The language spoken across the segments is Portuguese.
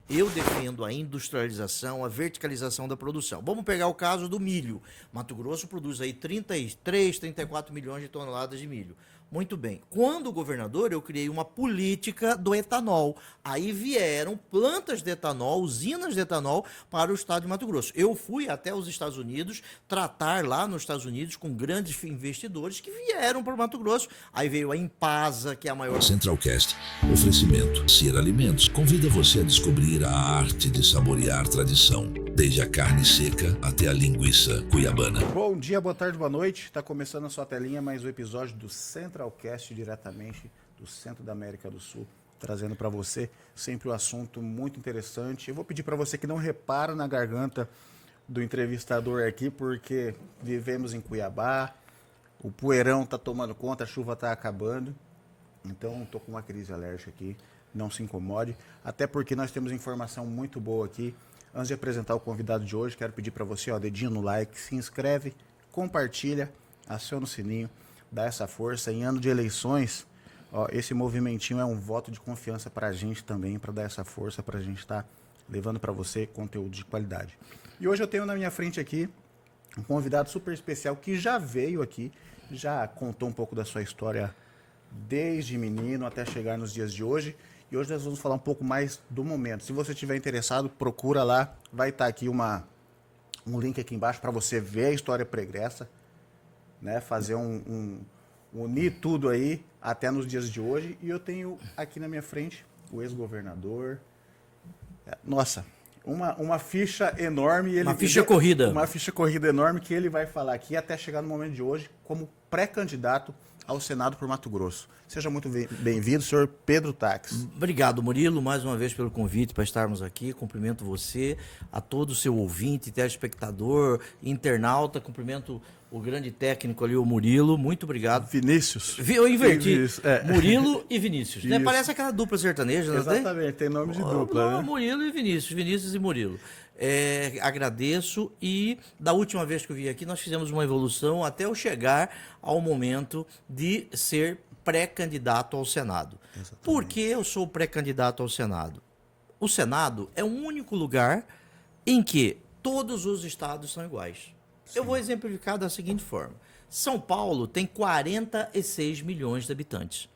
Eu defendo a industrialização, a verticalização da produção. Vamos pegar o caso do milho. Mato Grosso produz aí 33, 34 milhões de toneladas de milho. Muito bem. Quando governador, eu criei uma política do etanol. Aí vieram plantas de etanol, usinas de etanol para o estado de Mato Grosso. Eu fui até os Estados Unidos, tratar lá nos Estados Unidos com grandes investidores que vieram para o Mato Grosso. Aí veio a Impasa, que é a maior... Centralcast, oferecimento Cier Alimentos, convida você a descobrir a arte de saborear tradição, desde a carne seca até a linguiça cuiabana. Bom dia, boa tarde, boa noite. Está começando a sua telinha mais um episódio do Centralcast, diretamente do centro da América do Sul, trazendo para você sempre um assunto muito interessante. Eu vou pedir para você que não repara na garganta do entrevistador aqui, porque vivemos em Cuiabá, o poeirão está tomando conta, a chuva está acabando, então estou com uma crise alérgica aqui, não se incomode, até porque nós temos informação muito boa aqui. Antes de apresentar o convidado de hoje, quero pedir para você, ó, dedinho no like, se inscreve, compartilha, aciona o sininho, dá essa força. Em ano de eleições, ó, esse movimentinho é um voto de confiança para a gente também, para dar essa força, para a gente estar levando para você conteúdo de qualidade. E hoje eu tenho na minha frente aqui um convidado super especial que já veio aqui, já contou um pouco da sua história desde menino até chegar nos dias de hoje. E hoje nós vamos falar um pouco mais do momento. Se você estiver interessado, procura lá. Vai estar aqui um link aqui embaixo para você ver a história pregressa, né? Fazer unir tudo aí até nos dias de hoje. E eu tenho aqui na minha frente o ex-governador. Nossa, uma ficha enorme. Uma ficha corrida. Uma ficha corrida enorme que ele vai falar aqui até chegar no momento de hoje como pré-candidato ao Senado por Mato Grosso. Seja muito bem-vindo, senhor Pedro Taques. Obrigado, Murilo, mais uma vez pelo convite para estarmos aqui. Cumprimento você, a todo o seu ouvinte, telespectador, internauta. Cumprimento o grande técnico ali, o Murilo. Muito obrigado. Vinícius. Eu inverti. Vinícius, é. Murilo e Vinícius. Né? Parece aquela dupla sertaneja, não tem? Exatamente, tem nome de dupla, né? Murilo e Vinícius. Vinícius e Murilo. Agradeço, e da última vez que eu vim aqui nós fizemos uma evolução até eu chegar ao momento de ser pré-candidato ao Senado. Exatamente. Por que eu sou pré-candidato ao Senado? O Senado é o único lugar em que todos os estados são iguais. Sim. Eu vou exemplificar da seguinte forma. São Paulo tem 46 milhões de habitantes.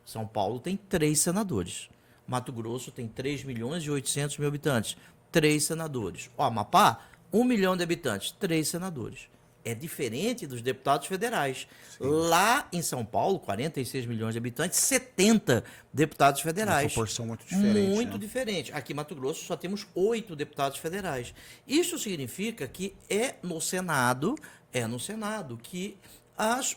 São Paulo tem 3 senadores. Mato Grosso tem 3 milhões e 800 mil habitantes. 3 senadores. O Amapá, 1 milhão de habitantes, 3 senadores. É diferente dos deputados federais. Sim. Lá em São Paulo, 46 milhões de habitantes, 70 deputados federais. Uma proporção muito diferente. Muito diferente. Aqui em Mato Grosso só temos 8 deputados federais. Isso significa que é no Senado que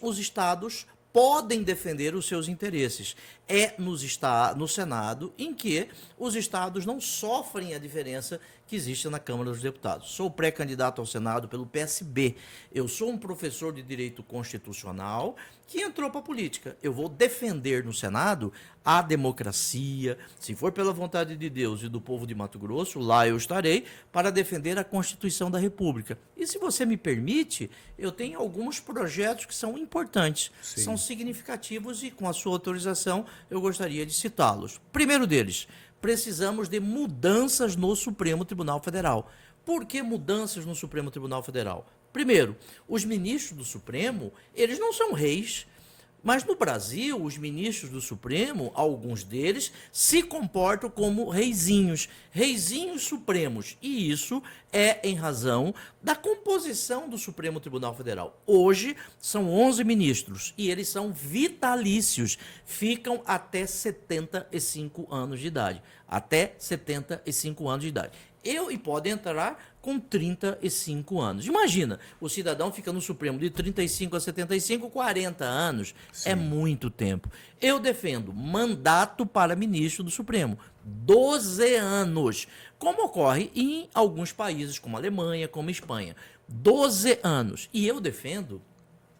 os estados podem defender os seus interesses. É no Senado em que os estados não sofrem a diferença que existe na Câmara dos Deputados. Sou pré-candidato ao Senado pelo PSB. Eu sou um professor de Direito Constitucional que entrou para a política. Eu vou defender no Senado a democracia. Se for pela vontade de Deus e do povo de Mato Grosso, lá eu estarei para defender a Constituição da República. E se você me permite, eu tenho alguns projetos que são importantes, Sim. são significativos e, com a sua autorização, eu gostaria de citá-los. Primeiro deles, precisamos de mudanças no Supremo Tribunal Federal. Por que mudanças no Supremo Tribunal Federal? Primeiro, os ministros do Supremo, eles não são reis, mas no Brasil, os ministros do Supremo, alguns deles, se comportam como reizinhos supremos. E isso é em razão da composição do Supremo Tribunal Federal. Hoje, são 11 ministros e eles são vitalícios, ficam até 75 anos de idade. Até 75 anos de idade. E podem entrar com 35 anos. Imagina, o cidadão fica no Supremo de 35 a 75, 40 anos. Sim. É muito tempo. Eu defendo mandato para ministro do Supremo. 12 anos. Como ocorre em alguns países, como a Alemanha, como a Espanha. 12 anos. E eu defendo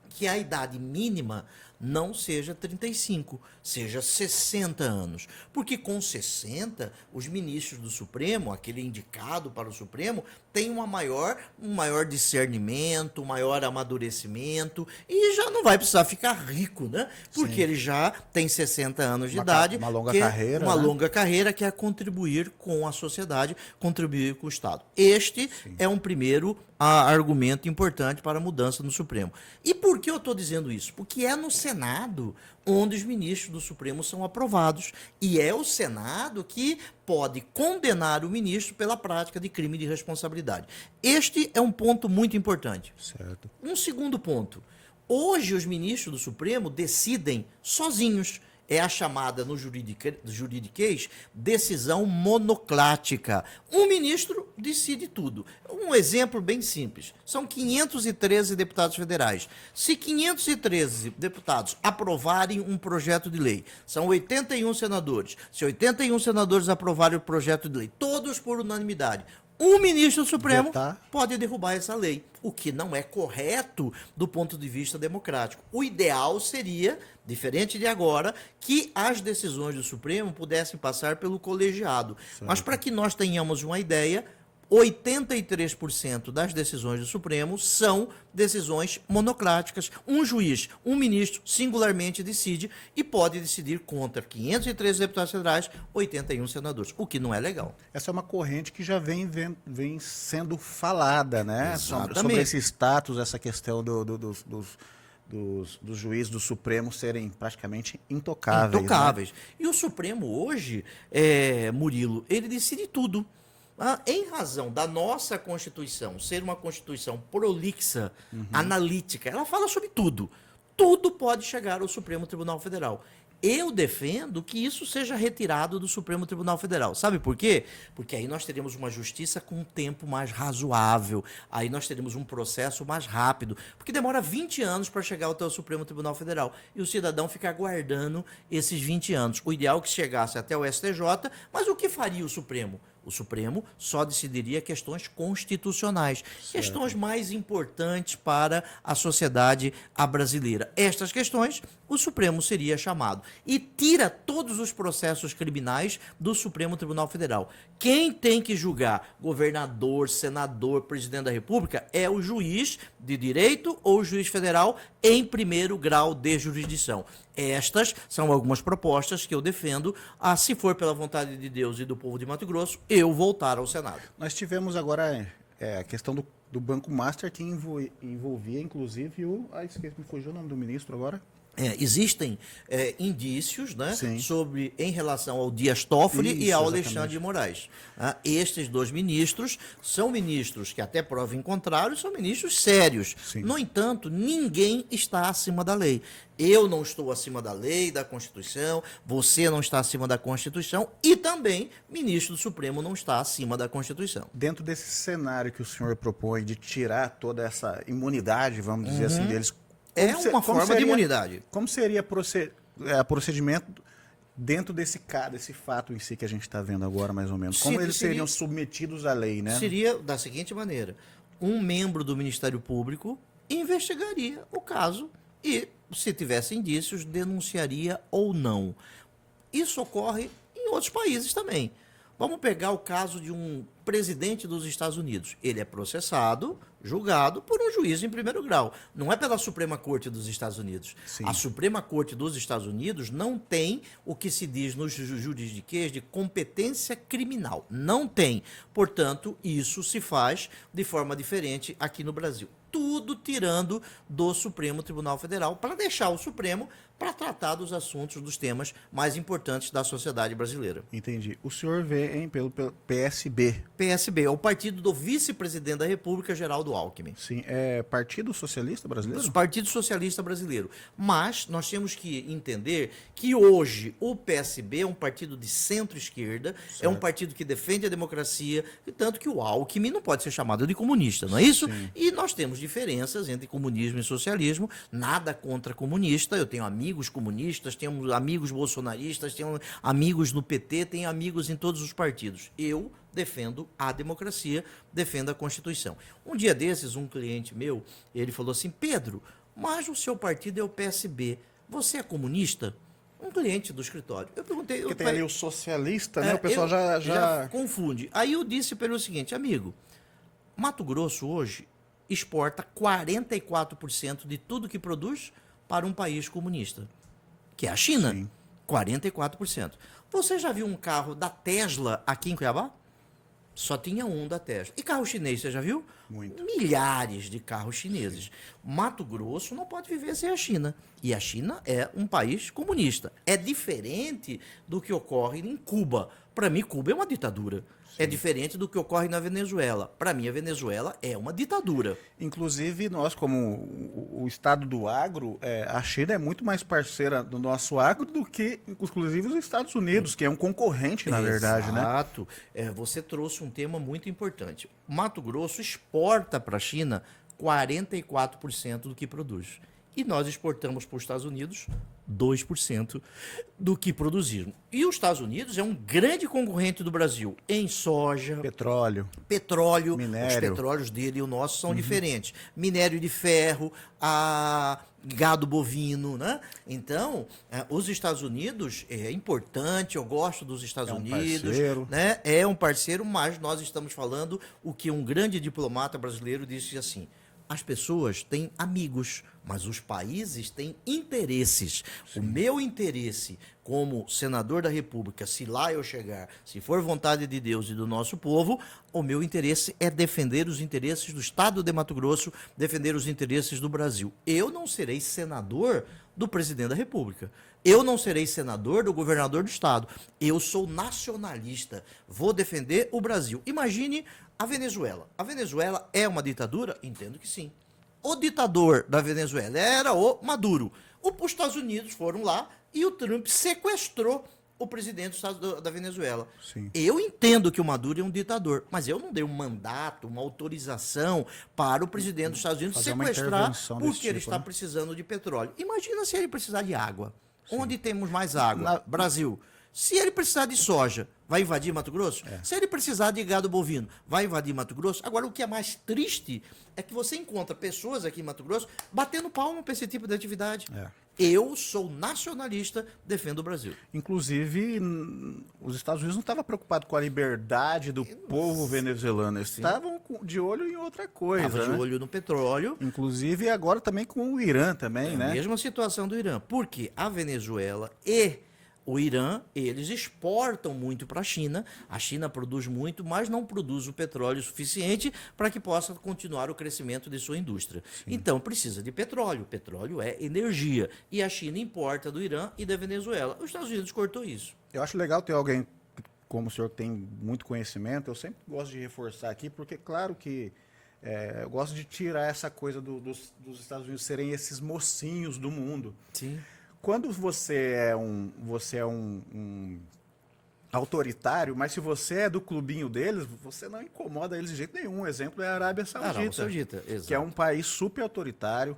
que a idade mínima não seja 35, seja 60 anos. Porque com 60, os ministros do Supremo, aquele indicado para o Supremo, tem um maior discernimento, um maior amadurecimento e já não vai precisar ficar rico, né? Porque Sim. ele já tem 60 anos de idade. Uma longa que é carreira, Uma né? longa carreira que é contribuir com a sociedade, contribuir com o Estado. Este é um primeiro argumento importante para a mudança no Supremo. E por que eu estou dizendo isso? Porque é no Senado onde os ministros do Supremo são aprovados. E é o Senado que pode condenar o ministro pela prática de crime de responsabilidade. Este é um ponto muito importante. Certo. Um segundo ponto. Hoje, os ministros do Supremo decidem sozinhos. É a chamada, no juridiquês, decisão monocrática. Um ministro decide tudo. Um exemplo bem simples. São 513 deputados federais. Se 513 deputados aprovarem um projeto de lei, são 81 senadores. Se 81 senadores aprovarem o projeto de lei, todos por unanimidade, um ministro do Supremo pode derrubar essa lei, o que não é correto do ponto de vista democrático. O ideal seria, diferente de agora, que as decisões do Supremo pudessem passar pelo colegiado. Certo. Mas para que nós tenhamos uma ideia, 83% das decisões do Supremo são decisões monocráticas. Um juiz, um ministro, singularmente decide e pode decidir contra 513 deputados federais, 81 senadores, o que não é legal. Essa é uma corrente que já vem sendo falada, né? Sobre esse status, essa questão dos juízes do Supremo serem praticamente intocáveis. Intocáveis. Né? E o Supremo hoje, Murilo, ele decide tudo. Em razão da nossa Constituição ser uma Constituição prolixa, analítica, ela fala sobre tudo. Tudo pode chegar ao Supremo Tribunal Federal. Eu defendo que isso seja retirado do Supremo Tribunal Federal. Sabe por quê? Porque aí nós teremos uma justiça com um tempo mais razoável. Aí nós teremos um processo mais rápido. Porque demora 20 anos para chegar até o Supremo Tribunal Federal. E o cidadão fica aguardando esses 20 anos. O ideal é que chegasse até o STJ, mas o que faria o Supremo? O Supremo só decidiria questões constitucionais, certo. Questões mais importantes para a sociedade brasileira. Estas questões, o Supremo seria chamado. E tira todos os processos criminais do Supremo Tribunal Federal. Quem tem que julgar governador, senador, presidente da República é o juiz de direito ou o juiz federal em primeiro grau de jurisdição. Estas são algumas propostas que eu defendo. Se for pela vontade de Deus e do povo de Mato Grosso, eu voltar ao Senado. Nós tivemos agora a questão do Banco Master, que envolvia, inclusive, me fugiu o nome do ministro agora. Existem indícios, né, em relação ao Dias Toffoli e ao Alexandre de Moraes. Estes dois ministros são ministros que, até prova em contrário, são ministros sérios. Sim. No entanto, ninguém está acima da lei. Eu não estou acima da lei, da Constituição, você não está acima da Constituição e também o ministro do Supremo não está acima da Constituição. Dentro desse cenário que o senhor propõe de tirar toda essa imunidade, vamos dizer assim, deles, uma forma de imunidade. Como seria procedimento dentro desse fato em si que a gente está vendo agora, mais ou menos? Como eles seriam submetidos à lei, né? Seria da seguinte maneira: um membro do Ministério Público investigaria o caso e, se tivesse indícios, denunciaria ou não. Isso ocorre em outros países também. Vamos pegar o caso de um presidente dos Estados Unidos. Ele é processado, julgado por um juiz em primeiro grau. Não é pela Suprema Corte dos Estados Unidos. Sim. A Suprema Corte dos Estados Unidos não tem o que se diz nos juridiquês de competência criminal. Não tem. Portanto, isso se faz de forma diferente aqui no Brasil. Tudo tirando do Supremo Tribunal Federal para deixar o Supremo para tratar dos assuntos, dos temas mais importantes da sociedade brasileira. Entendi. O senhor vê, pelo PSB. PSB é o partido do vice-presidente da República, Geraldo Alckmin. Sim, é Partido Socialista Brasileiro? O Partido Socialista Brasileiro. Mas nós temos que entender que hoje o PSB é um partido de centro-esquerda, é um partido que defende a democracia, tanto que o Alckmin não pode ser chamado de comunista, não é isso? Sim. E nós temos diferenças entre comunismo e socialismo, nada contra comunista, eu tenho amigos comunistas, tenho amigos bolsonaristas, tenho amigos no PT, tenho amigos em todos os partidos. Eu defendo a democracia, defendo a Constituição. Um dia desses, um cliente meu, ele falou assim: Pedro, mas o seu partido é o PSB. você é comunista? Um cliente do escritório. Eu perguntei... Porque tem ali o socialista, né? O pessoal já confunde. Aí eu disse para ele o seguinte, amigo, Mato Grosso hoje exporta 44% de tudo que produz para um país comunista, que é a China. Sim. 44%. Você já viu um carro da Tesla aqui em Cuiabá? Só tinha um da Tesla. E carro chinês, você já viu? Muito. Milhares de carros chineses. Mato Grosso não pode viver sem a China. E a China é um país comunista. É diferente do que ocorre em Cuba. Para mim, Cuba é uma ditadura. É diferente do que ocorre na Venezuela. Para mim, a Venezuela é uma ditadura. Inclusive, nós, como o estado do agro, a China é muito mais parceira do nosso agro do que, inclusive, os Estados Unidos, que é um concorrente, na verdade, né? Exato. Você trouxe um tema muito importante. Mato Grosso exporta para a China 44% do que produz. E nós exportamos para os Estados Unidos 2% do que produzimos. E os Estados Unidos é um grande concorrente do Brasil em soja, petróleo, minério. Os petróleos dele e o nosso são diferentes. Minério de ferro, gado bovino, né? Então, os Estados Unidos é importante, eu gosto dos Estados Unidos, parceiro. né? É um parceiro, mas nós estamos falando o que um grande diplomata brasileiro disse assim: as pessoas têm amigos, mas os países têm interesses. Sim. O meu interesse como senador da República, se lá eu chegar, se for vontade de Deus e do nosso povo, o meu interesse é defender os interesses do Estado de Mato Grosso, defender os interesses do Brasil. Eu não serei senador do presidente da República. Eu não serei senador do governador do Estado. Eu sou nacionalista. Vou defender o Brasil. Imagine a Venezuela. A Venezuela é uma ditadura? Entendo que sim. O ditador da Venezuela era o Maduro. Os Estados Unidos foram lá e o Trump sequestrou o presidente da Venezuela. Sim. Eu entendo que o Maduro é um ditador, mas eu não dei um mandato, uma autorização para o presidente dos Estados Unidos sequestrar porque ele está precisando de petróleo. Imagina se ele precisar de água. Sim. Onde temos mais água? Brasil. Se ele precisar de soja, vai invadir Mato Grosso? Se ele precisar de gado bovino, vai invadir Mato Grosso? Agora, o que é mais triste é que você encontra pessoas aqui em Mato Grosso batendo palma para esse tipo de atividade. Eu sou nacionalista, defendo o Brasil. Inclusive, os Estados Unidos não estavam preocupados com a liberdade do povo venezuelano. Eles estavam de olho em outra coisa. Estavam de olho no petróleo. Inclusive, agora também com o Irã também, né? A mesma situação do Irã. Porque a Venezuela e o Irã, eles exportam muito para a China produz muito, mas não produz o petróleo suficiente para que possa continuar o crescimento de sua indústria. Sim. Então, precisa de petróleo. Petróleo é energia. E a China importa do Irã e da Venezuela. Os Estados Unidos cortou isso. Eu acho legal ter alguém como o senhor que tem muito conhecimento. Eu sempre gosto de reforçar aqui, porque, claro que eu gosto de tirar essa coisa dos Estados Unidos serem esses mocinhos do mundo. Sim. Quando você é um autoritário, mas se você é do clubinho deles, você não incomoda eles de jeito nenhum. O exemplo é a Arábia Saudita, exato. Que é um país super autoritário,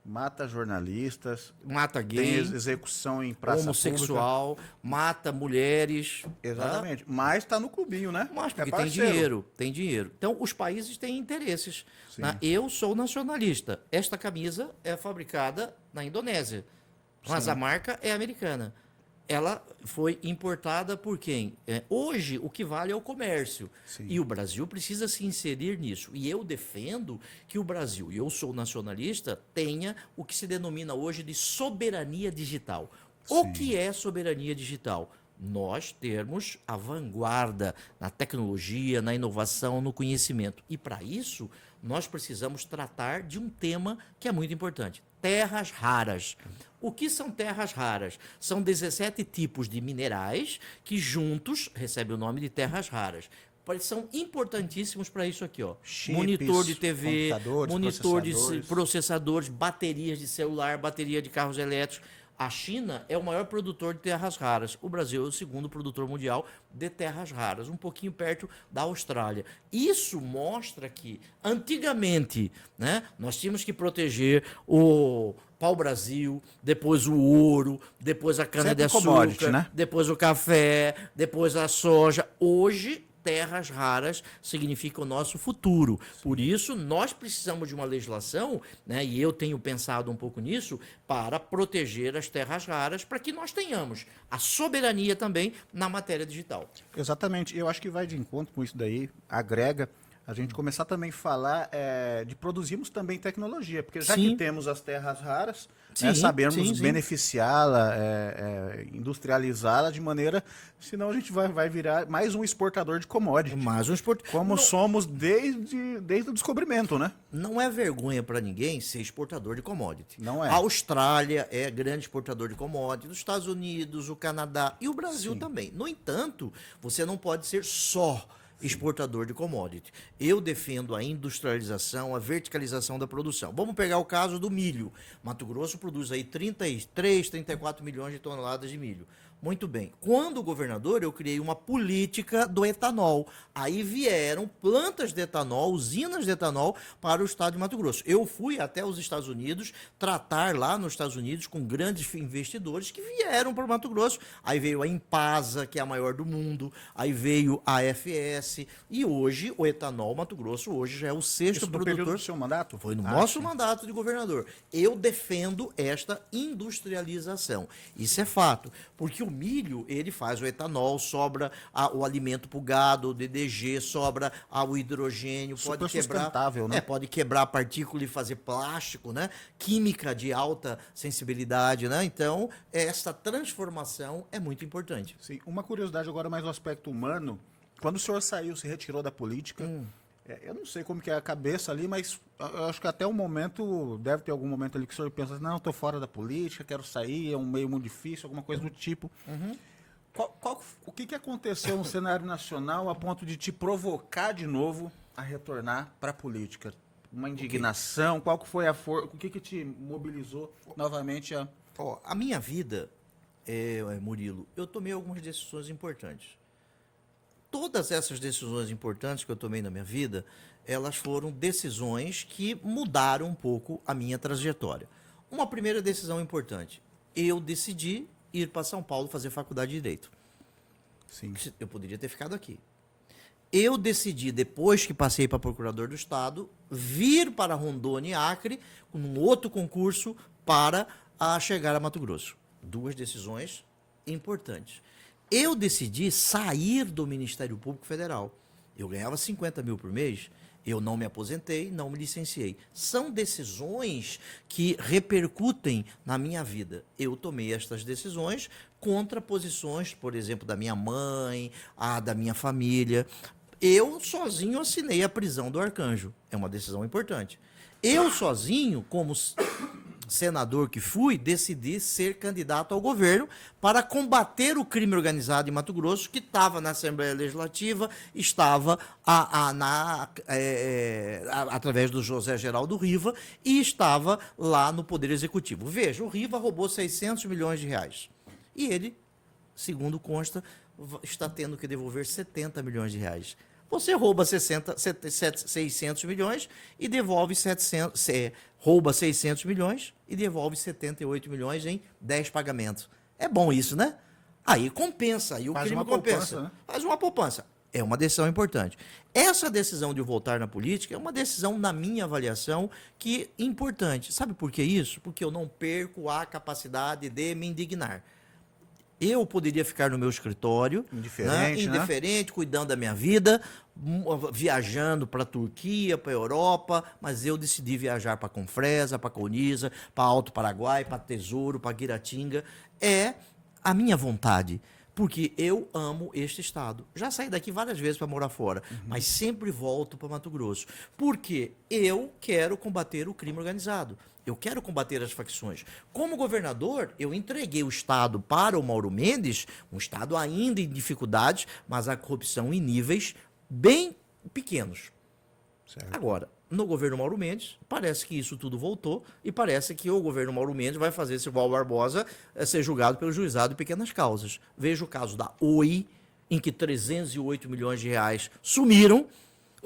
mata jornalistas, mata gay, tem execução em praça homossexual, pública, mata mulheres. Exatamente, mas está no clubinho, né? Mas porque tem dinheiro. Então, os países têm interesses. Né? Eu sou nacionalista. Esta camisa é fabricada na Indonésia. Mas a marca é americana. Ela foi importada por quem? Hoje, o que vale é o comércio. Sim. E o Brasil precisa se inserir nisso. E eu defendo que o Brasil, e eu sou nacionalista, tenha o que se denomina hoje de soberania digital. Sim. O que é soberania digital? Nós termos a vanguarda na tecnologia, na inovação, no conhecimento. E, para isso, nós precisamos tratar de um tema que é muito importante: terras raras. O que são terras raras? São 17 tipos de minerais que juntos recebem o nome de terras raras. São importantíssimos para isso aqui, ó. Chips, monitor de TV, monitor processadores. De processadores, baterias de celular, bateria de carros elétricos. A China é o maior produtor de terras raras. O Brasil é o segundo produtor mundial de terras raras, um pouquinho perto da Austrália. Isso mostra que, antigamente, né, nós tínhamos que proteger o pau-brasil, depois o ouro, depois a cana-de-açúcar, né? Depois o café, depois a soja. Hoje, terras raras significa o nosso futuro. Por isso, nós precisamos de uma legislação, né, e eu tenho pensado um pouco nisso, para proteger as terras raras, para que nós tenhamos a soberania também na matéria digital. Exatamente. Eu acho que vai de encontro com isso daí, agrega a gente começar também a falar de produzirmos também tecnologia, porque já que temos as terras raras, sabermos beneficiá-la, industrializá-la de maneira, senão a gente vai virar mais um exportador de commodity. Como somos desde o descobrimento, né? Não é vergonha para ninguém ser exportador de commodity. Não é. A Austrália é grande exportador de commodity, os Estados Unidos, o Canadá e o Brasil também. No entanto, você não pode ser só exportador de commodity. Eu defendo a industrialização, a verticalização da produção. Vamos pegar o caso do milho. Mato Grosso produz aí 33, 34 milhões de toneladas de milho. Muito bem. Quando governador, eu criei uma política do etanol. Aí vieram plantas de etanol, usinas de etanol para o estado de Mato Grosso. Eu fui até os Estados Unidos, tratar lá nos Estados Unidos com grandes investidores que vieram para o Mato Grosso. Aí veio a Impasa, que é a maior do mundo. Aí veio a AFS. E hoje, o etanol Mato Grosso hoje já é o sexto produtor. No período do seu mandato? Foi no nosso mandato de governador. Eu defendo esta industrialização. Isso é fato. Porque o milho, ele faz o etanol, sobra o alimento para o gado, o DDG, sobra o hidrogênio, super sustentável, né? Pode quebrar a partícula e fazer plástico, né? Química de alta sensibilidade, né? Então, essa transformação é muito importante. Sim, uma curiosidade agora mais no aspecto humano, quando o senhor saiu, se retirou da política, eu não sei como que é a cabeça ali, mas eu acho que até o momento, deve ter algum momento ali que o senhor pensa, não, estou fora da política, quero sair, é um meio muito difícil, alguma coisa do tipo. O que aconteceu no cenário nacional a ponto de te provocar de novo a retornar para a política? Uma indignação? Qual que foi o que te mobilizou novamente a... A minha vida, Murilo, eu tomei algumas decisões importantes. Todas essas decisões importantes que eu tomei na minha vida, elas foram decisões que mudaram um pouco a minha trajetória. Uma primeira decisão importante, eu decidi ir para São Paulo fazer faculdade de Direito. Sim. Eu poderia ter ficado aqui. Eu decidi, depois que passei para procurador do Estado, vir para Rondônia e Acre, com um outro concurso para chegar a Mato Grosso. Duas decisões importantes. Eu decidi sair do Ministério Público Federal. Eu ganhava 50 mil por mês, eu não me aposentei, não me licenciei. São decisões que repercutem na minha vida. Eu tomei estas decisões contra posições, por exemplo, da minha mãe, da minha família. Eu sozinho assinei a prisão do Arcanjo. É uma decisão importante. Eu sozinho, como senador que fui, decidi ser candidato ao governo para combater o crime organizado em Mato Grosso, que estava na Assembleia Legislativa, estava através do José Geraldo Riva e estava lá no Poder Executivo. Veja, o Riva roubou 600 milhões de reais. E ele, segundo consta, está tendo que devolver 70 milhões de reais. Você rouba 600 milhões e devolve 700, rouba 600 milhões e devolve 78 milhões em 10 pagamentos. É bom isso, né? Aí compensa, aí o crime compensa. Faz uma poupança. É uma decisão importante. Essa decisão de voltar na política é uma decisão, na minha avaliação, que é importante. Sabe por que isso? Porque eu não perco a capacidade de me indignar. Eu poderia ficar no meu escritório, indiferente, cuidando da minha vida, viajando para a Turquia, para a Europa, mas eu decidi viajar para Confresa, para Colniza, para Alto Paraguai, para Tesouro, para Guiratinga. É a minha vontade, porque eu amo este estado. Já saí daqui várias vezes para morar fora, mas sempre volto para Mato Grosso, porque eu quero combater o crime organizado. Eu quero combater as facções. Como governador, eu entreguei o Estado para o Mauro Mendes, um Estado ainda em dificuldades, mas a corrupção em níveis bem pequenos. Certo. Agora, no governo Mauro Mendes, parece que isso tudo voltou e parece que o governo Mauro Mendes vai fazer esse Val Barbosa ser julgado pelo juizado em pequenas causas. Veja o caso da Oi, em que 308 milhões de reais sumiram.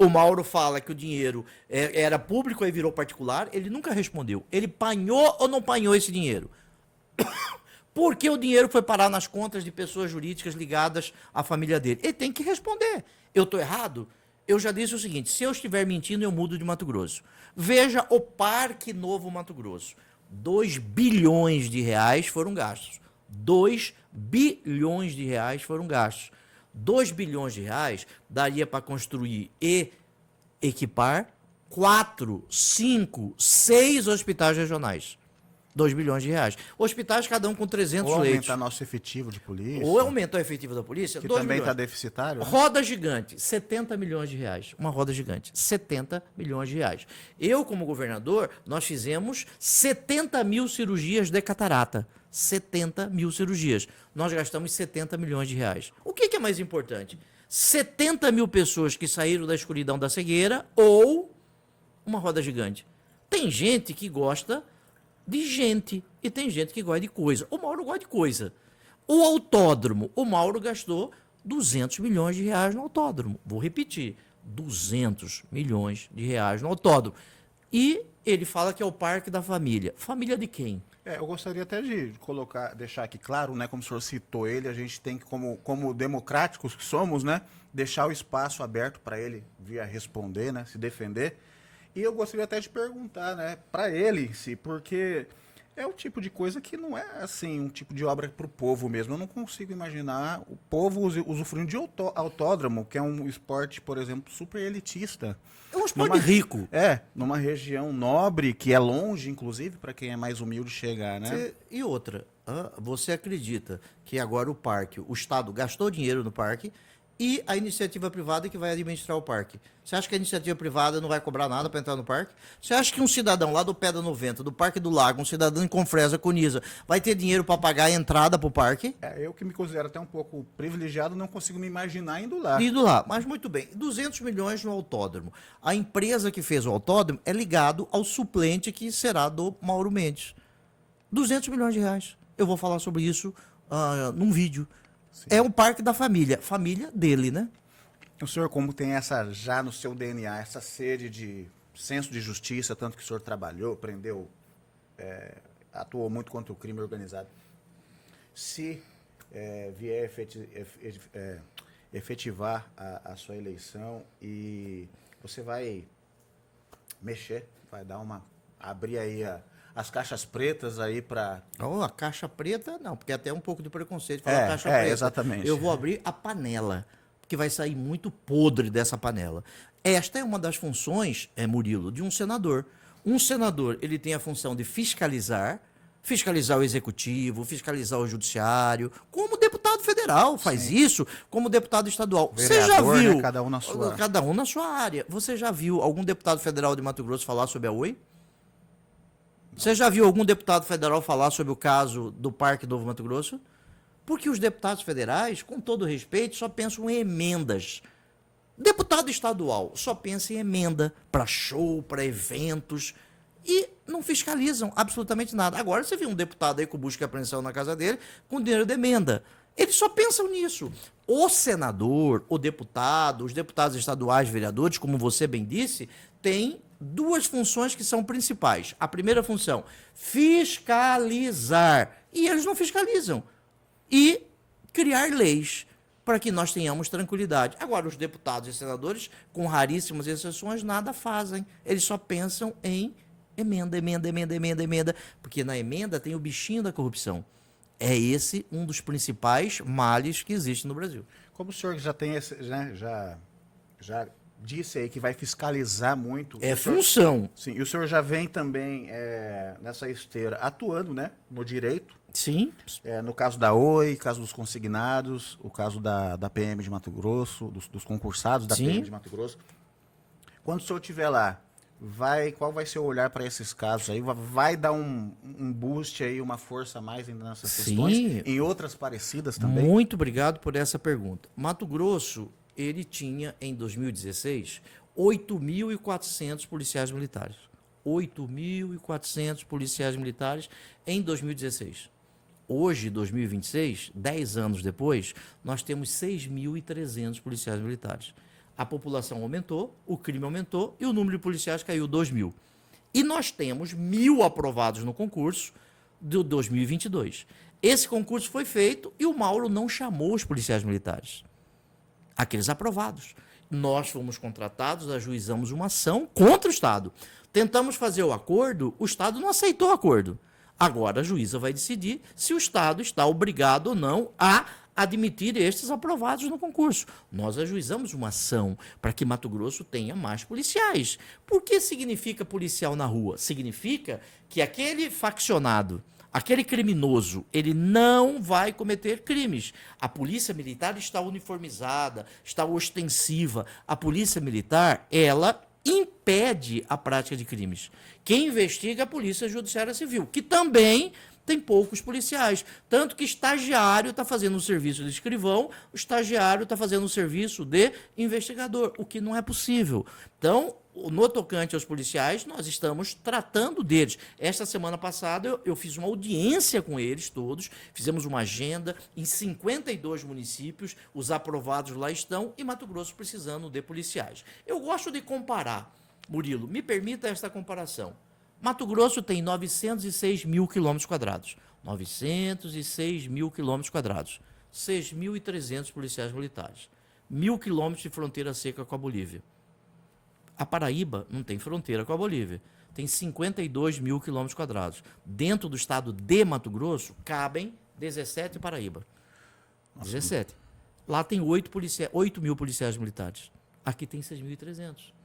O Mauro fala que o dinheiro era público e virou particular. Ele nunca respondeu. Ele panhou ou não panhou esse dinheiro? Por que o dinheiro foi parar nas contas de pessoas jurídicas ligadas à família dele? Ele tem que responder. Eu estou errado? Eu já disse o seguinte, se eu estiver mentindo, eu mudo de Mato Grosso. Veja o Parque Novo Mato Grosso. 2 bilhões de reais foram gastos. 2 bilhões de reais foram gastos. 2 bilhões de reais daria para construir e equipar 4, 5, 6 hospitais regionais. 2 bilhões de reais. Hospitais, cada um com 300 Ou leitos. aumentar nosso efetivo de polícia. Ou aumentar o efetivo da polícia. Que 2 também está milhões. deficitário. Né? Roda gigante, 70 milhões de reais. Uma roda gigante, 70 milhões de reais. Eu, como governador, nós fizemos 70 mil cirurgias de catarata. 70 mil cirurgias. Nós gastamos 70 milhões de reais. O que é mais importante? 70 mil pessoas que saíram da escuridão da cegueira ou uma roda gigante? Tem gente que gosta de gente e tem gente que gosta de coisa. O Mauro gosta de coisa. O autódromo, o Mauro gastou 200 milhões de reais no autódromo. Vou repetir, 200 milhões de reais no autódromo. E ele fala que é o parque da família. Família de quem? Eu gostaria até de colocar, deixar aqui claro, né, como o senhor citou ele, a gente tem que, como democráticos que somos, né, deixar o espaço aberto para ele vir a responder, né, se defender. E eu gostaria até de perguntar, né, para ele, porque é o tipo de coisa que não é assim um tipo de obra para o povo mesmo. Eu não consigo imaginar o povo usufruindo de autódromo, que é um esporte, por exemplo, super elitista. É um esporte rico. Numa região nobre, que é longe, inclusive, para quem é mais humilde chegar, né? E outra, você acredita que agora o Estado gastou dinheiro no parque e a iniciativa privada que vai administrar o parque? Você acha que a iniciativa privada não vai cobrar nada para entrar no parque? Você acha que um cidadão lá do Pedra 90, do Parque do Lago, um cidadão em Confresa, Cuniza, vai ter dinheiro para pagar a entrada para o parque? Eu que me considero até um pouco privilegiado, não consigo me imaginar indo lá. Indo lá, mas muito bem, 200 milhões no autódromo. A empresa que fez o autódromo é ligado ao suplente que será do Mauro Mendes. 200 milhões de reais. Eu vou falar sobre isso num vídeo. Sim. É um parque da família dele, né? O senhor, como tem essa já no seu DNA, essa sede de senso de justiça, tanto que o senhor trabalhou, prendeu, atuou muito contra o crime organizado. Se vier efetivar a sua eleição e você vai mexer, vai dar abrir aí as caixas pretas aí para... A caixa preta, não, porque até um pouco de preconceito falar caixa preta. Exatamente. Eu vou abrir a panela, porque vai sair muito podre dessa panela. Esta é uma das funções, Murilo, de um senador. Um senador, ele tem a função de fiscalizar o executivo, fiscalizar o judiciário, como deputado federal faz Sim. isso, como deputado estadual. Vereador, você já viu, né? Cada um na sua área. Você já viu algum deputado federal de Mato Grosso falar sobre a Oi? Você já viu algum deputado federal falar sobre o caso do Parque Novo Mato Grosso? Porque os deputados federais, com todo respeito, só pensam em emendas. Deputado estadual só pensa em emenda para show, para eventos e não fiscalizam absolutamente nada. Agora você viu um deputado aí com busca e apreensão na casa dele com dinheiro de emenda. Eles só pensam nisso. O senador, o deputado, os deputados estaduais, vereadores, como você bem disse, têm duas funções que são principais. A primeira função, fiscalizar. E eles não fiscalizam. E criar leis para que nós tenhamos tranquilidade. Agora, os deputados e senadores, com raríssimas exceções, nada fazem. Eles só pensam em emenda. Porque na emenda tem o bichinho da corrupção. É esse um dos principais males que existe no Brasil. Como o senhor já tem esse, né, já disse aí que vai fiscalizar muito. Função. Sim, e o senhor já vem também nessa esteira atuando, né, no direito. Sim. No caso da Oi, caso dos consignados, o caso da PM de Mato Grosso, dos concursados da Sim. PM de Mato Grosso. Quando o senhor estiver lá, qual vai ser o olhar para esses casos aí? Vai dar um boost aí, uma força a mais ainda nessas questões? Em outras parecidas também? Muito obrigado por essa pergunta. Mato Grosso, ele tinha, em 2016, 8.400 policiais militares. 8.400 policiais militares em 2016. Hoje, 2026, 10 anos depois, nós temos 6.300 policiais militares. A população aumentou, o crime aumentou e o número de policiais caiu 2.000. E nós temos 1.000 aprovados no concurso de 2022. Esse concurso foi feito e o Mauro não chamou os policiais militares, aqueles aprovados. Nós fomos contratados, ajuizamos uma ação contra o Estado. Tentamos fazer o acordo, o Estado não aceitou o acordo. Agora a juíza vai decidir se o Estado está obrigado ou não a admitir estes aprovados no concurso. Nós ajuizamos uma ação para que Mato Grosso tenha mais policiais. Por que significa policial na rua? Significa que aquele faccionado, aquele criminoso, ele não vai cometer crimes. A polícia militar está uniformizada, está ostensiva. A polícia militar, ela impede a prática de crimes. Quem investiga é a Polícia Judiciária Civil, que também tem poucos policiais. Tanto que estagiário está fazendo um serviço de escrivão, o estagiário está fazendo um serviço de investigador, o que não é possível. Então, no tocante aos policiais, nós estamos tratando deles. Esta semana passada, eu fiz uma audiência com eles todos, fizemos uma agenda em 52 municípios, os aprovados lá estão, e Mato Grosso precisando de policiais. Eu gosto de comparar, Murilo, me permita esta comparação. Mato Grosso tem 906 mil quilômetros quadrados. 906 mil quilômetros quadrados. 6.300 policiais militares. 1.000 quilômetros de fronteira seca com a Bolívia. A Paraíba não tem fronteira com a Bolívia. Tem 52 mil quilômetros quadrados. Dentro do estado de Mato Grosso, cabem 17 Paraíba. 17. Lá tem 8 mil policiais militares. Aqui tem 6.300.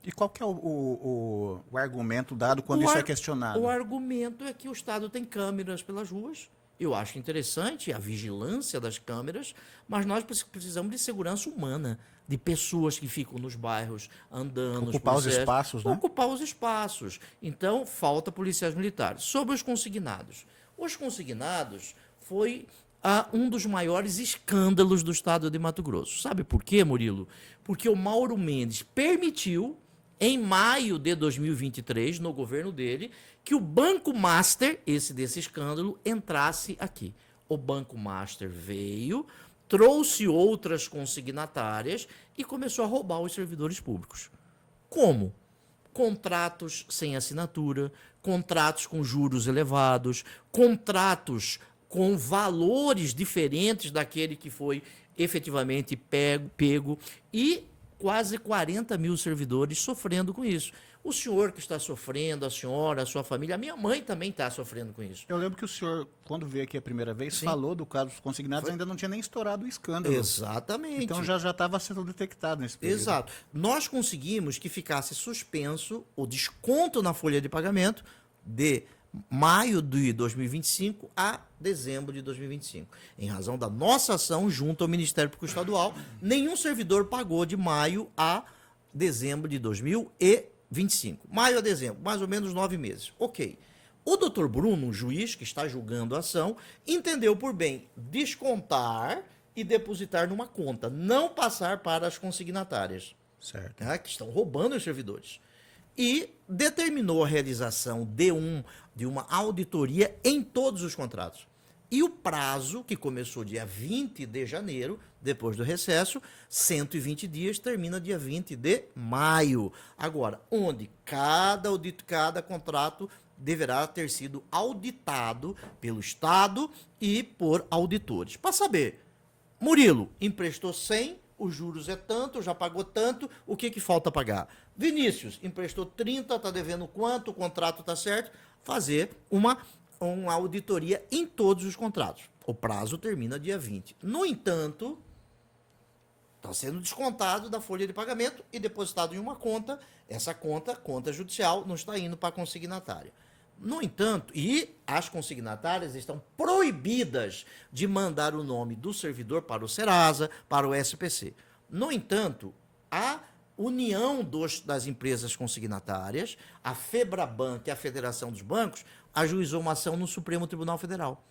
E qual que é o argumento dado quando isso é questionado? O argumento é que o Estado tem câmeras pelas ruas. Eu acho interessante a vigilância das câmeras, mas nós precisamos de segurança humana, de pessoas que ficam nos bairros andando. Ocupar os espaços, né? Ocupar os espaços. Então, falta policiais militares. Sobre os consignados. Os consignados foi um dos maiores escândalos do estado de Mato Grosso. Sabe por quê, Murilo? Porque o Mauro Mendes permitiu, em maio de 2023, no governo dele, que o Banco Master, desse escândalo, entrasse aqui. O Banco Master veio, trouxe outras consignatárias e começou a roubar os servidores públicos. Como? Contratos sem assinatura, contratos com juros elevados, contratos com valores diferentes daquele que foi efetivamente pego e quase 40 mil servidores sofrendo com isso. O senhor que está sofrendo, a senhora, a sua família, a minha mãe também está sofrendo com isso. Eu lembro que o senhor, quando veio aqui a primeira vez, Sim. falou do caso dos consignados, ainda não tinha nem estourado o escândalo. Exatamente. Então já estava sendo detectado nesse período. Exato. Nós conseguimos que ficasse suspenso o desconto na folha de pagamento de maio de 2025 a dezembro de 2025. Em razão da nossa ação junto ao Ministério Público Estadual, nenhum servidor pagou de maio a dezembro de 2025. Maio a dezembro, mais ou menos 9 meses. Ok. O doutor Bruno, um juiz que está julgando a ação, entendeu por bem descontar e depositar numa conta, não passar para as consignatárias, Certo. que estão roubando os servidores. E determinou a realização de uma auditoria em todos os contratos. E o prazo, que começou dia 20 de janeiro, depois do recesso, 120 dias, termina dia 20 de maio. Agora, onde cada contrato deverá ter sido auditado pelo Estado e por auditores. Para saber, Murilo emprestou 100, os juros é tanto, já pagou tanto, o que falta pagar? Vinícius emprestou 30, está devendo quanto, o contrato está certo? Fazer uma auditoria em todos os contratos. O prazo termina dia 20. No entanto, está sendo descontado da folha de pagamento e depositado em uma conta. Essa conta judicial, não está indo para a consignatária. No entanto, e as consignatárias estão proibidas de mandar o nome do servidor para o Serasa, para o SPC. No entanto, a União das Empresas Consignatárias, a FEBRABAN, que é a Federação dos Bancos, ajuizou uma ação no Supremo Tribunal Federal.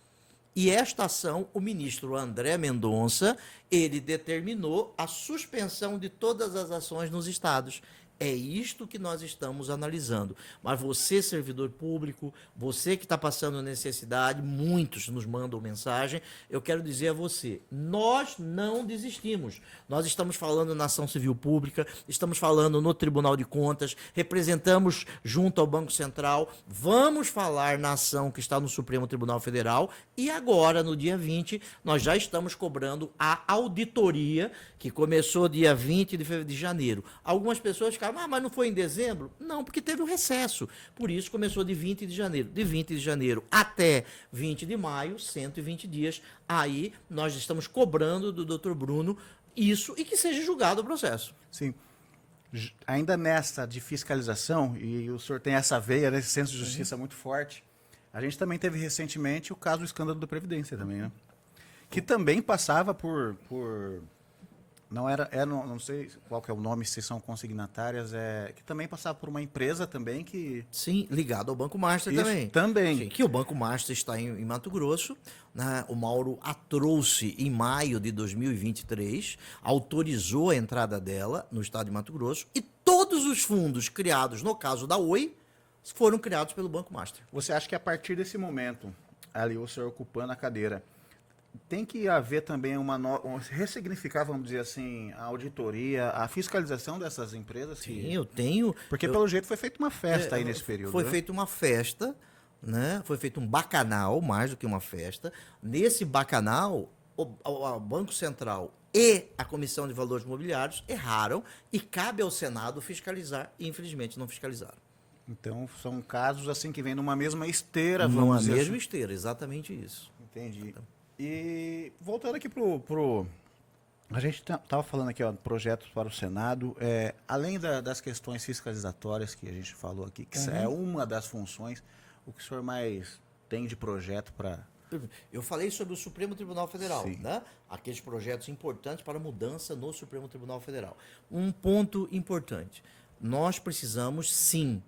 E esta ação, o ministro André Mendonça, ele determinou a suspensão de todas as ações nos estados. É isto que nós estamos analisando. Mas você, servidor público, você que está passando necessidade, muitos nos mandam mensagem, eu quero dizer a você, nós não desistimos. Nós estamos falando na ação civil pública, estamos falando no Tribunal de Contas, representamos junto ao Banco Central, vamos falar na ação que está no Supremo Tribunal Federal e agora, no dia 20, nós já estamos cobrando a auditoria que começou dia 20 de janeiro. Algumas pessoas ficaram, mas não foi em dezembro? Não, porque teve um recesso. Por isso começou de 20 de janeiro. De 20 de janeiro até 20 de maio, 120 dias. Aí nós estamos cobrando do Dr. Bruno isso e que seja julgado o processo. Sim. Ainda nessa de fiscalização, e o senhor tem essa veia, né, esse senso de justiça muito forte, a gente também teve recentemente o caso do escândalo da Previdência também, né? Que também passava por não era, não sei qual que é o nome, se são consignatárias, que também passava por uma empresa também que... Sim, ligado ao Banco Master Isso, também. também. Sim, que o Banco Master está em Mato Grosso, né? O Mauro a trouxe em maio de 2023, autorizou a entrada dela no estado de Mato Grosso e todos os fundos criados, no caso da Oi, foram criados pelo Banco Master. Você acha que a partir desse momento, ali o senhor ocupando a cadeira, tem que haver também ressignificar, vamos dizer assim, a auditoria, a fiscalização dessas empresas? Sim, eu tenho... Porque pelo jeito foi feita uma festa aí nesse período. Foi né? feita uma festa, né? Foi feito um bacanal, mais do que uma festa. Nesse bacanal, o Banco Central e a Comissão de Valores Mobiliários erraram e cabe ao Senado fiscalizar e, infelizmente, não fiscalizaram. Então, são casos assim que vêm numa mesma esteira, Numa vamos dizer mesma assim. esteira, exatamente isso. Entendi. E voltando aqui pro a gente estava falando aqui, ó, projetos para o Senado, além das questões fiscalizatórias que a gente falou aqui, que é uma das funções, o que o senhor mais tem de projeto para... Eu falei sobre o Supremo Tribunal Federal, Sim. né? Aqueles projetos importantes para mudança no Supremo Tribunal Federal. Um ponto importante, nós precisamos, sim,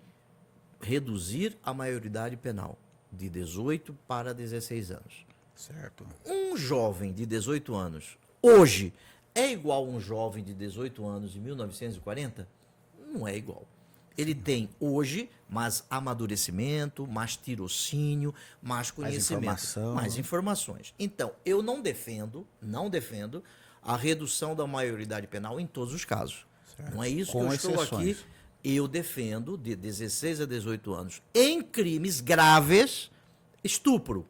reduzir a maioridade penal de 18 para 16 anos. Certo. Um jovem de 18 anos, hoje, é igual a um jovem de 18 anos de 1940? Não é igual. Ele tem hoje mais amadurecimento, mais tirocínio, mais conhecimento, mais informações. Então, eu não defendo a redução da maioridade penal em todos os casos. Certo. Não é isso Com que eu estou exceções. aqui. Eu defendo de 16 a 18 anos em crimes graves, estupro,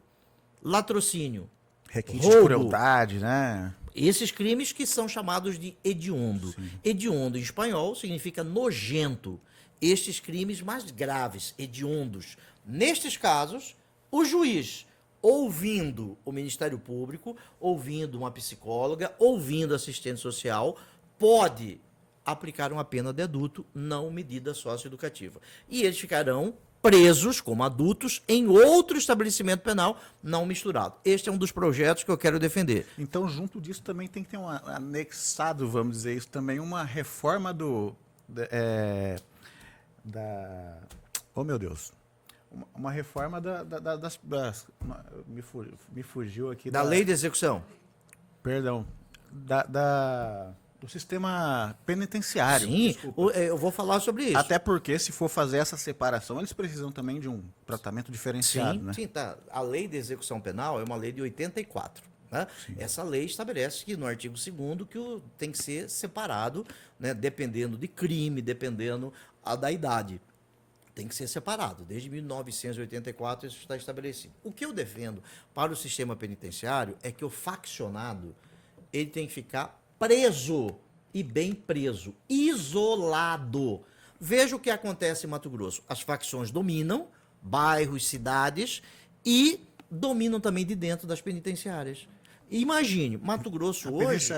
latrocínio, Requinte roubo, de crueldade, né? esses crimes que são chamados de hediondo. Sim. Hediondo em espanhol significa nojento. Estes crimes mais graves, hediondos. Nestes casos, o juiz, ouvindo o Ministério Público, ouvindo uma psicóloga, ouvindo assistente social, pode aplicar uma pena de adulto, não medida socioeducativa. E eles ficarão presos como adultos em outro estabelecimento penal não misturado. Este é um dos projetos que eu quero defender. Então, junto disso, também tem que ter anexado, vamos dizer isso, também uma reforma oh, meu Deus. Uma reforma me fugiu aqui. Da lei de execução. Perdão. Do sistema penitenciário. Sim, eu vou falar sobre isso. Até porque, se for fazer essa separação, eles precisam também de um tratamento diferenciado, sim, né? Sim, tá. A lei de execução penal é uma lei de 84. Né? Essa lei estabelece que no artigo 2º que tem que ser separado, né, dependendo de crime, dependendo da idade. Tem que ser separado. Desde 1984 isso está estabelecido. O que eu defendo para o sistema penitenciário é que o faccionado ele tem que ficar preso, e bem preso, isolado. Veja o que acontece em Mato Grosso. As facções dominam bairros, cidades e dominam também de dentro das penitenciárias. Imagine, Mato Grosso hoje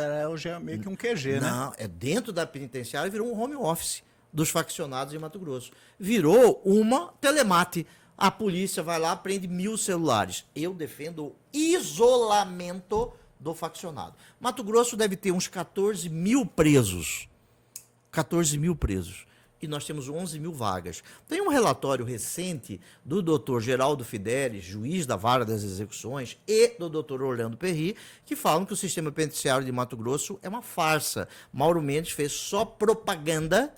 é meio que um QG, né? Não, é dentro da penitenciária, virou um home office dos faccionados em Mato Grosso. Virou uma telemate. A polícia vai lá, prende 1000 celulares. Eu defendo o isolamento do faccionado. Mato Grosso deve ter uns 14 mil presos. 14 mil presos. E nós temos 11 mil vagas. Tem um relatório recente do Dr. Geraldo Fidelis, juiz da Vara das Execuções, e do Dr. Orlando Perry, que falam que o sistema penitenciário de Mato Grosso é uma farsa. Mauro Mendes fez só propaganda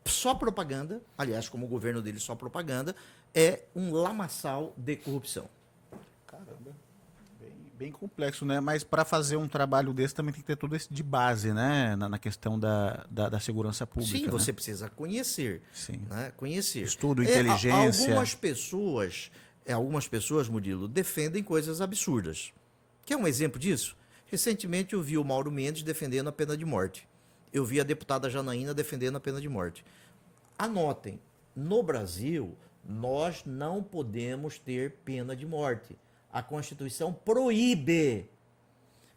só propaganda, aliás, como o governo dele só propaganda, é um lamaçal de corrupção. Caramba, bem complexo, né? Mas para fazer um trabalho desse também tem que ter tudo isso de base, né? Na questão da segurança pública. Sim, você né? precisa conhecer. Sim. Né? Conhecer. Estudo, inteligência. Algumas pessoas, Murilo, defendem coisas absurdas. Quer um exemplo disso? Recentemente eu vi o Mauro Mendes defendendo a pena de morte. Eu vi a deputada Janaína defendendo a pena de morte. Anotem, no Brasil, nós não podemos ter pena de morte. A Constituição proíbe.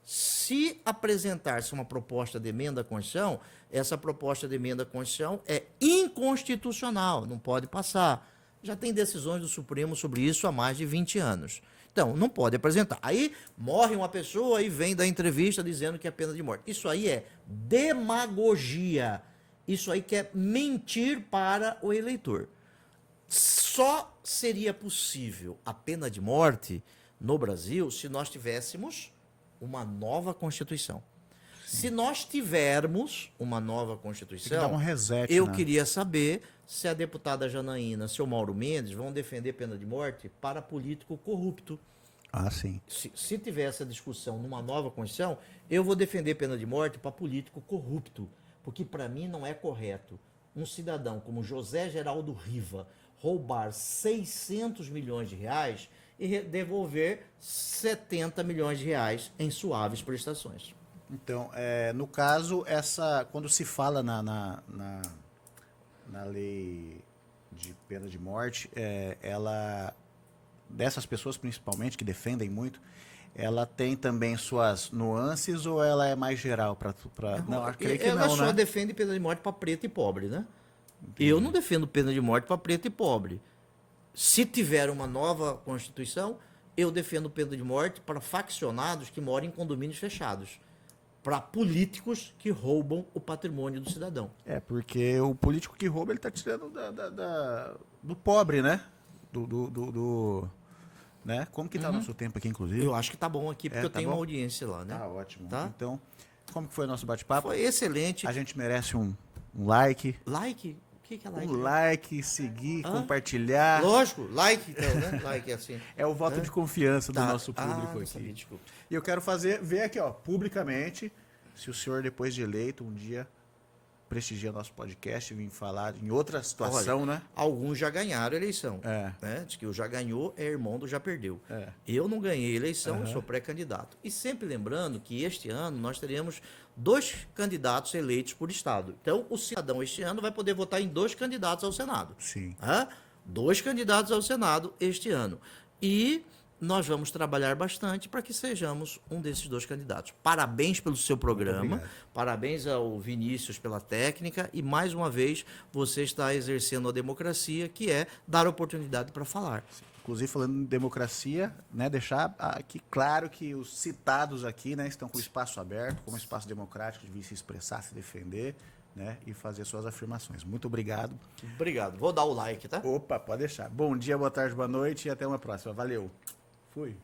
Se apresentar-se uma proposta de emenda à Constituição, essa proposta de emenda à Constituição é inconstitucional, não pode passar. Já tem decisões do Supremo sobre isso há mais de 20 anos. Então, não pode apresentar. Aí morre uma pessoa e vem da entrevista dizendo que é pena de morte. Isso aí é demagogia. Isso aí quer mentir para o eleitor. Só seria possível a pena de morte no Brasil se nós tivéssemos uma nova Constituição. Se nós tivermos uma nova Constituição, Tem que dar um reset, eu né? queria saber se a deputada Janaína, se o Mauro Mendes vão defender pena de morte para político corrupto. Ah, sim. Se tiver essa discussão numa nova Constituição, eu vou defender pena de morte para político corrupto, porque para mim não é correto um cidadão como José Geraldo Riva roubar 600 milhões de reais e devolver 70 milhões de reais em suaves prestações. Então, no caso, quando se fala na lei de pena de morte, dessas pessoas principalmente, que defendem muito, ela tem também suas nuances ou ela é mais geral? Não, creio que ela não, só né? defende pena de morte para preto e pobre, né? Eu não defendo pena de morte para preto e pobre. Se tiver uma nova Constituição, eu defendo pena de morte para faccionados que moram em condomínios fechados, para políticos que roubam o patrimônio do cidadão. Porque o político que rouba, ele está tirando do pobre, né? Né? Como que tá o nosso tempo aqui, inclusive? Eu acho que tá bom aqui, porque eu tá tenho bom? uma audiência lá, né? Tá ótimo. Tá? Então, como que foi o nosso bate-papo? Foi excelente. A gente merece um like. Like? O que é like? Um like, seguir, compartilhar. Lógico, like então, né? Like é assim. É o voto de confiança do Tá. nosso público não aqui. sabia, desculpa. E eu quero ver aqui, ó, publicamente, se o senhor, depois de eleito, um dia prestigia nosso podcast e vir falar em outra situação, Olha, né? Alguns já ganharam a eleição. É. Né? Diz que o já ganhou é irmão do já perdeu. É. Eu não ganhei a eleição, eu sou pré-candidato. E sempre lembrando que este ano nós teremos 2 candidatos eleitos por estado. Então, o cidadão este ano vai poder votar em 2 candidatos ao Senado. Sim. 2 candidatos ao Senado este ano. E nós vamos trabalhar bastante para que sejamos um desses 2 candidatos. Parabéns pelo seu programa, parabéns ao Vinícius pela técnica e, mais uma vez, você está exercendo a democracia, que é dar oportunidade para falar. Inclusive, falando em democracia, né, deixar aqui claro que os citados aqui, né, estão com o espaço aberto, como espaço democrático de vir se expressar, se defender, né, e fazer suas afirmações. Muito obrigado. Obrigado. Vou dar o like, tá? Opa, pode deixar. Bom dia, boa tarde, boa noite e até uma próxima. Valeu. Fui.